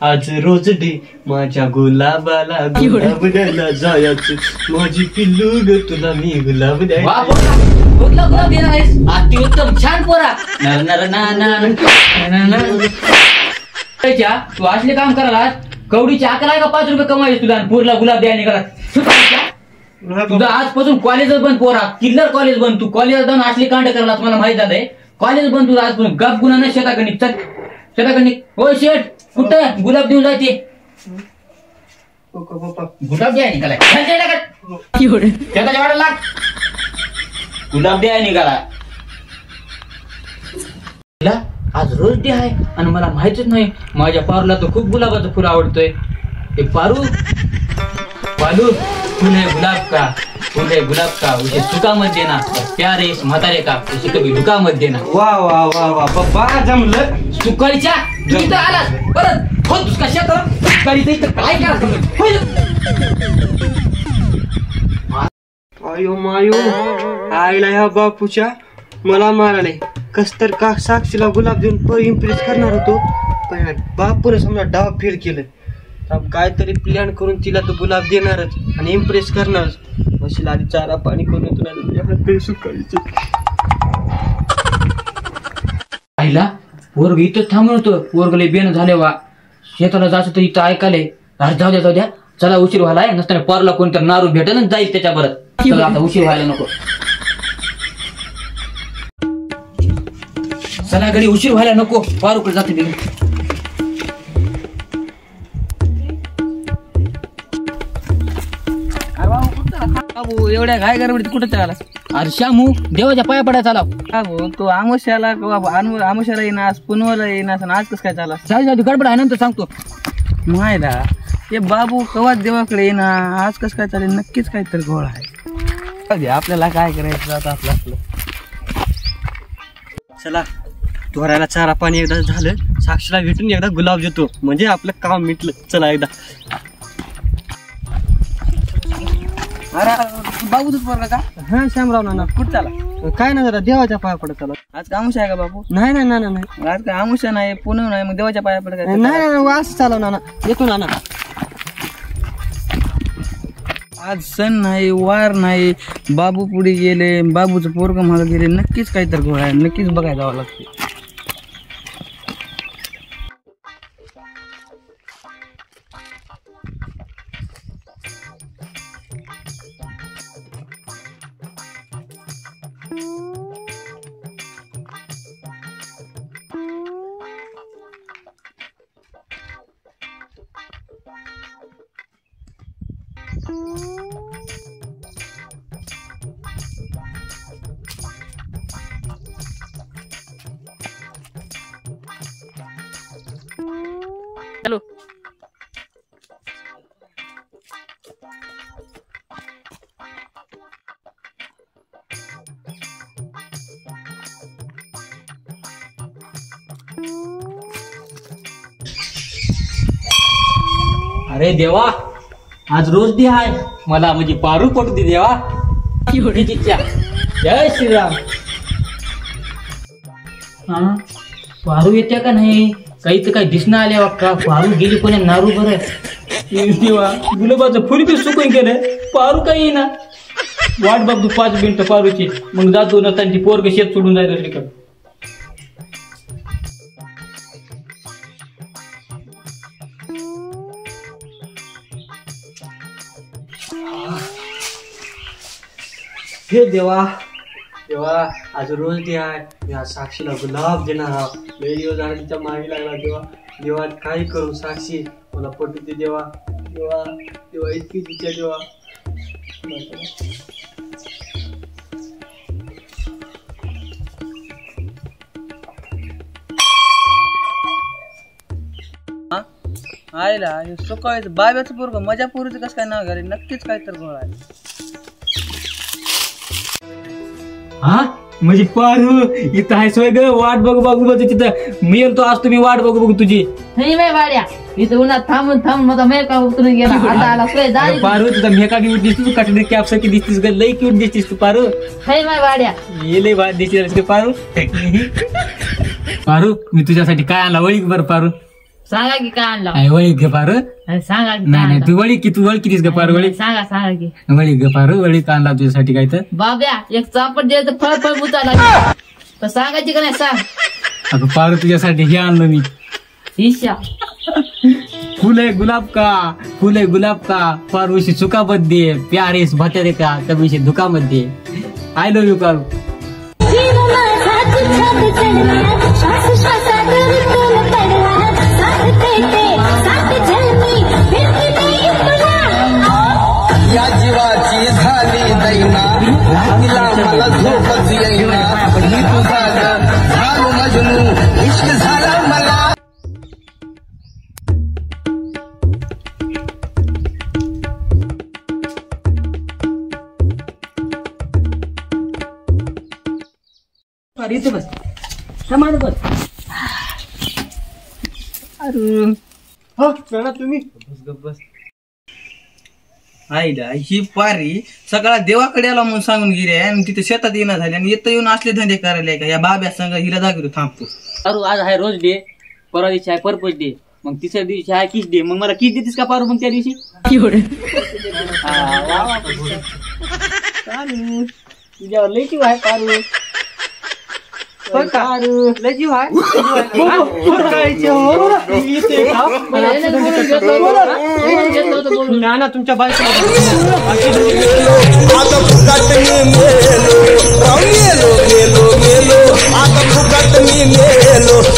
आज rose day माझ्या गुलाबाला गुलाब द्यायला जायचं माझी पिल्लू ग तुला मी गुलाब अतिउत्तम छान पोरा तू असले काम करायला कवडीची अकरा आहे का 5 रुपये कमायचे तुला पूरला गुलाब द्यायला करा तुझं आजपासून कॉलेजच बंद पोरा किल्लर कॉलेज बंद तू कॉलेज जाऊन असली कांड करायला मला माहित झालंय कॉलेज बंद तुझं आजपासून गप गुन्हा नाही शेताकडे चल शेताकडे हो शेठ कुठं गुलाब देऊन जायचे गुलाब द्याय निघालाय शेताच्या वाड्याला लाग गुलाब द्याय निघाला आज रोज डे आहे आणि मला माहितीच नाही माझ्या पारूला तर खूप गुलाबाचं फुल आवडतोय ते पारू पालू फुल है गुलाब का फुल है गुलाब का उसे सुका मत देना प्यार है इस म्हातारे का उसे कभी दुका मत देना वा वा वा वा बाबा जमलं सुकाळीच्या तू इथं आलास परत हो तुझ्या शेतात सुकाळीचं इथं काय आयो मायो आईला ह्या बापूच्या मला मारायला कस तर का साक्षीला गुलाब देऊन इम्प्रेस करणार होतो पण बापूने समजा डाव फेल केलं काहीतरी प्लॅन करून तिला तो गुलाब देणारच आणि इम्प्रेस करणारच म्हशीला आधी चारा पाणी करून येतो सुकाळीचे आईला पोरग इथंच थांबून होतं पोरगले बेन झाले वा शेताला जायचं तर इथं ऐकाले जाऊ द्या चला उशीर व्हायला नसताना पोरला कोणतर नारू भेटेल जाईल त्याच्या परत आता उशीर व्हायला नको चला घडी उशीर व्हायला नको पारूकडे जाते मी बाबू एवढ्या घाय गडबडीत कुठे चाला अरे श्यामू देवाच्या पाया पडायचा आला बाबू तो आमुष्याला आमुष्याला येणार पुनवाला येणार आज कसं काय चाला जाऊ गडबड आहे नंतर सांगतो मायला ते बाबू कवाच देवाकडे येणार आज कसं काय चालेल नक्कीच काहीतरी घोळ आहे आपल्याला काय करायचं आता आपलं चला धोरायला चारा पाणी एकदा झालं साक्षीला भेटून एकदा गुलाब देतो म्हणजे आपलं काम मिटलं चला एकदा अरे बाबू तूच पोरगा का हा श्यामराव नाना कुठं चाला काय ना जरा देवाच्या पाया पडत चला आज आमुष्या आहे का बाबू नाही नाही नाना नाही आज काय आमुष्या नाही पुनव नाही मग देवाच्या पाया पडत नाही नाही वास चालव नाना येतो नाना आज सण नाही वार नाही बाबू पुढे गेले बाबूचं पोरग मागे गेले नक्कीच काहीतरी घोळ आहे नक्कीच बघायला जावं लागते हॅलो अरे देवा आज रोज डे आहे मला म्हणजे पारू पटू दे देवा इच्छा जय श्रीराम हा पारू येते का नाही काही तर काही दिसणं आले का पारू गेली कोणी नारू बरं देवा गुलाबाचं फुल बी सुकून गेलं पारू काही येईना वाट बघतो 5 मिनिटं पारूची मग जातो ना त्यांची पोरग शेत सोडून जायचं तिकडं हे देवा देवा आज रोज डे आहे मी आज साक्षीला गुलाब देणार आहोत लय दिवस झाला तिच्या मागे लागला देवा देवा काय करू साक्षी मला पटू दे देवा देवा देवा इतकी तिच्या देवा आयला सकाळीच बाब्याचं पोरग माझ्या पोरीचं कसं काय नाव घाले नक्कीच काहीतरी घोळ आहे हा म्हणजे पारू इथं आहे सोय ग वाट बघू तिथं मी येतो आज तुम्ही वाट बघू तुझी नाही बाई वाड्या इथं उन्हात थांबून माझा मेका उतरून गेला आता आला सोय झाली पारू तुझा मेका क्यूट दिसतो कटली कॅप साठी दिसतीस ग लई क्यूट दिसतीस तू पारू नाही बाई वाड्या ये लई वाट दिसते पारू पारू मी तुझ्यासाठी काय आणला वळीक बर पारू सांगा की काय आणला काय वळीक घे पारू सांगा की नाही नाही काय तू वळीक की तू वळखीतीस का पारू आणलं? वळीक सांगा की वळीक घे पारू वळीक आणला तुझ्यासाठी काय तर बाब्या एक चापट दिलं तर फळ मुता लागेल तर सांगायची का नाही सांग अगं पारू तुझ्यासाठी हे आणलं मी ईशा फूल है गुलाब का पारू उशी चुका मत दे प्यार इस भते का कभी से धुका मत दे आय लव्ह यू पारू या जीवाची झाली दैना तिला मला झोपच येईना मी तुझा झालो मजनू इश्क झाला मला इथे बस समाज बस हो चला तुम्ही आईला ही पारी सगळा देवाकडे आला म्हणून सांगून गेली आणि तिथे शेतात येणं झाली आणि येतं येऊन असले धंदे करायला का या बाब्या संग हिला दाखवतो थांबतो पारू आज आहे रोज डे परवा दिवशी आहे पर्पज डे मग तिसऱ्या दिवशी आहे किस डे मग मला किस देतीस का पारू मग त्या दिवशी तुझ्यावर लय जीव आहे पारू लय जीव आहे ना तुमच्या बायकोला आता फुकट मी मेलो, मेलो, मेलो, मेलो, आता फुकट मी मेलो.